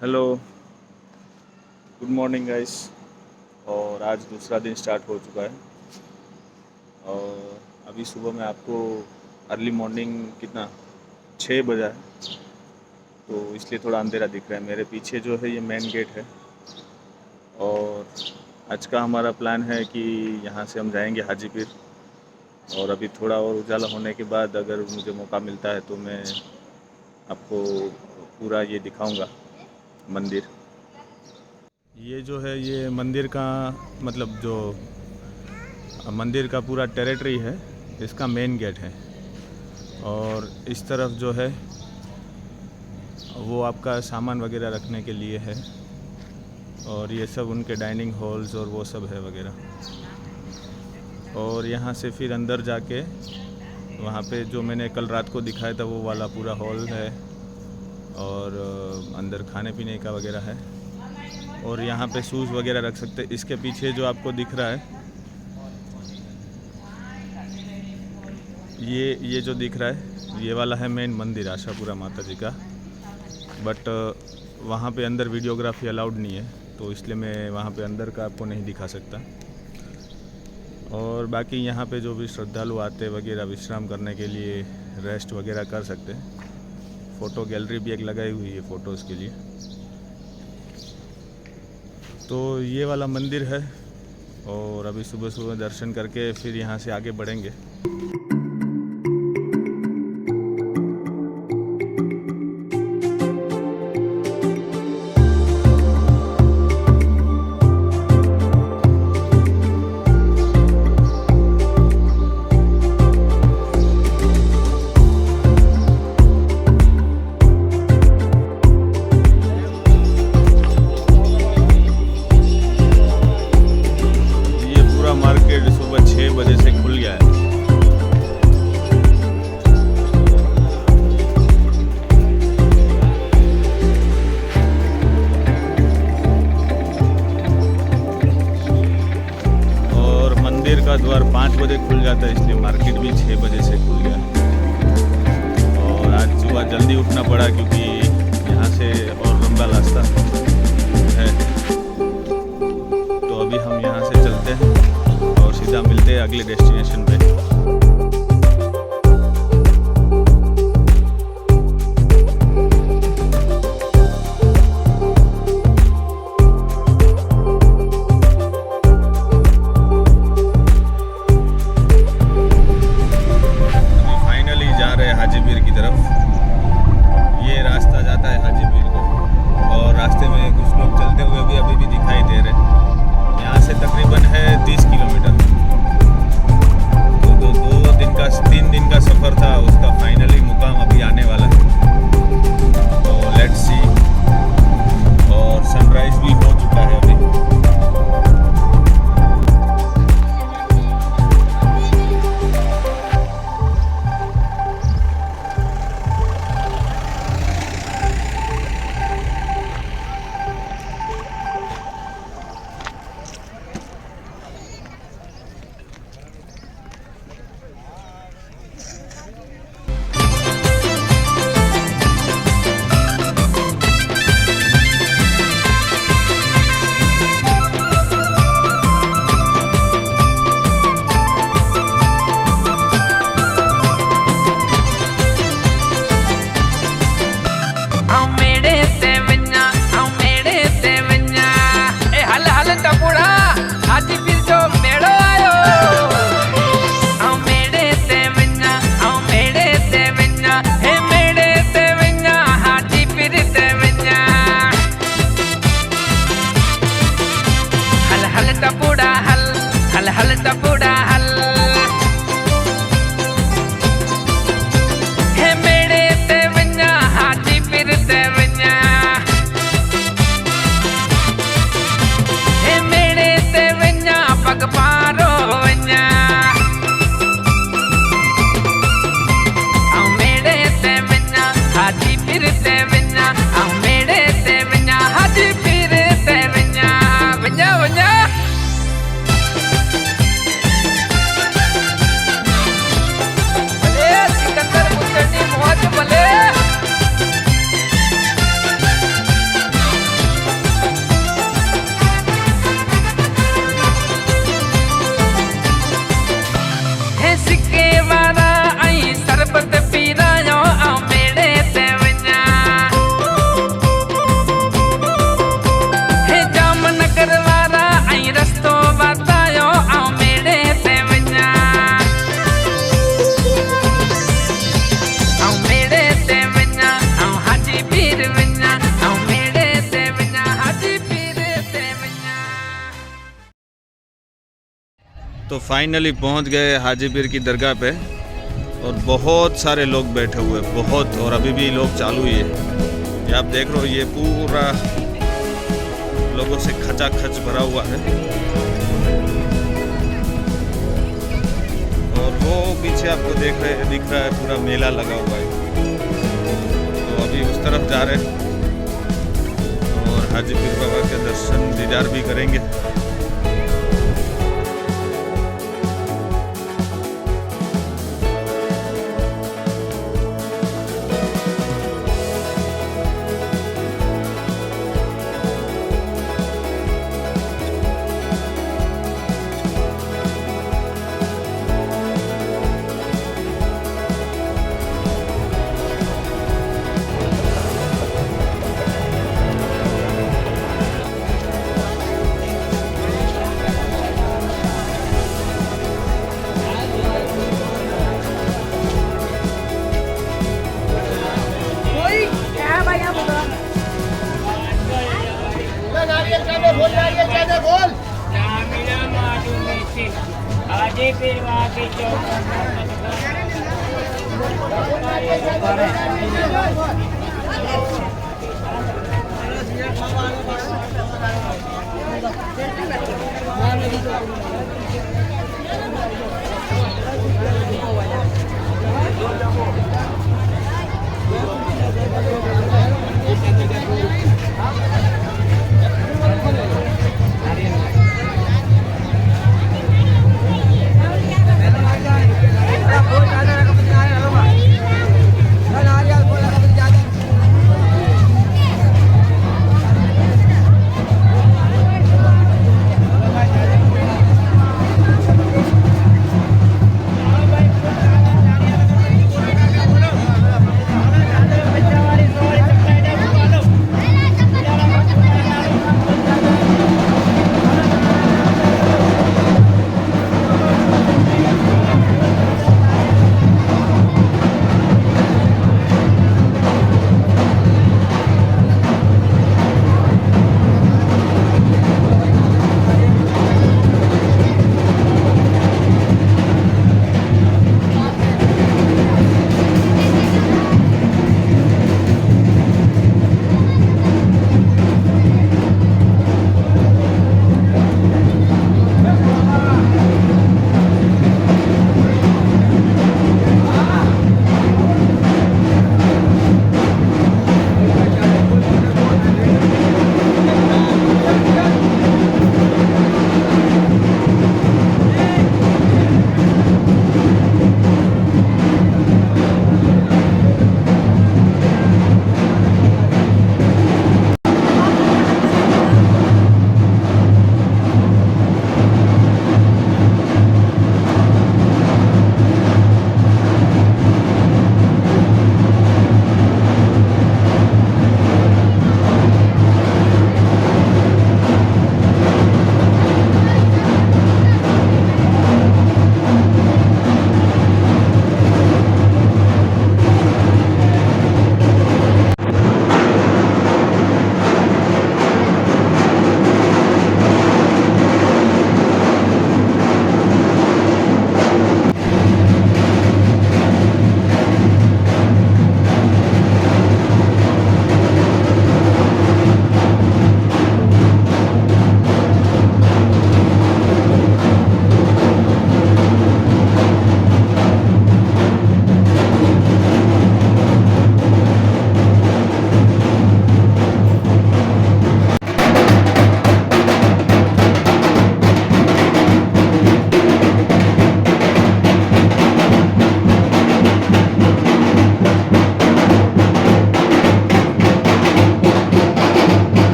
Hello, good morning guys. और आज दूसरा दिन स्टार्ट हो चुका है और अभी सुबह में आपको अर्ली मॉर्निंग कितना 6 बजा है, तो इसलिए थोड़ा अंधेरा दिख रहा है। मेरे पीछे जो है ये मेन गेट है और आज का हमारा प्लान है कि यहाँ से हम जाएंगे हाजीपीर। और अभी थोड़ा और उजाला होने के बाद अगर मुझे मौका मिलता है तो मैं आपको पूरा ये दिखाऊंगा मंदिर। ये जो है ये मंदिर का मतलब जो मंदिर का पूरा टेरिटरी है, इसका मेन गेट है। और इस तरफ जो है वो आपका सामान वगैरह रखने के लिए है और ये सब उनके डाइनिंग हॉल्स और वो सब है वगैरह। और यहाँ से फिर अंदर जाके वहाँ पे जो मैंने कल रात को दिखाया था वो वाला पूरा हॉल है और अंदर खाने पीने का वगैरह है। और यहाँ पे शूज़ वगैरह रख सकते हैं। इसके पीछे जो आपको दिख रहा है ये जो दिख रहा है ये वाला है मेन मंदिर आशापुरा माता जी का। बट वहाँ पे अंदर वीडियोग्राफी अलाउड नहीं है, तो इसलिए मैं वहाँ पे अंदर का आपको नहीं दिखा सकता। और बाकी यहाँ पे जो भी श्रद्धालु आते वगैरह विश्राम करने के लिए रेस्ट वगैरह कर सकते हैं। फ़ोटो गैलरी भी एक लगाई हुई है फ़ोटोज़ के लिए। तो ये वाला मंदिर है और अभी सुबह सुबह दर्शन करके फिर यहाँ से आगे बढ़ेंगे। मार्केट सुबह 6 बजे से खुल गया है। और मंदिर का द्वार 5 बजे खुल जाता है, इसलिए मार्केट भी 6 बजे से खुल गया। और आज सुबह जल्दी उठना पड़ा क्योंकि यहाँ से और लंबा रास्ता है। तो अभी हम यहाँ से चलते हैं और सीधा मिलते हैं अगले डेस्टिनेशन पे। अभी फाइनली जा रहे हैं हाजीपीर की तरफ। ये रास्ता जाता है हाजीपीर को और रास्ते में कुछ लोग चलते हुए भी अभी भी दिखाई दे रहे हैं। यहाँ से तकरीबन है 30 किलोमीटर। तो तो फाइनली पहुंच गए हाजी पीर की दरगाह पे और बहुत सारे लोग बैठे हुए बहुत, और अभी भी लोग चालू ही है। ये आप देख रहे हो, ये पूरा लोगों से खचाखच भरा हुआ है। और वो पीछे आपको दिख रहा है पूरा मेला लगा हुआ है। तो अभी उस तरफ जा रहे हैं और हाजी पीर बाबा के दर्शन दीदार भी करेंगे। हाजी पीर के चौक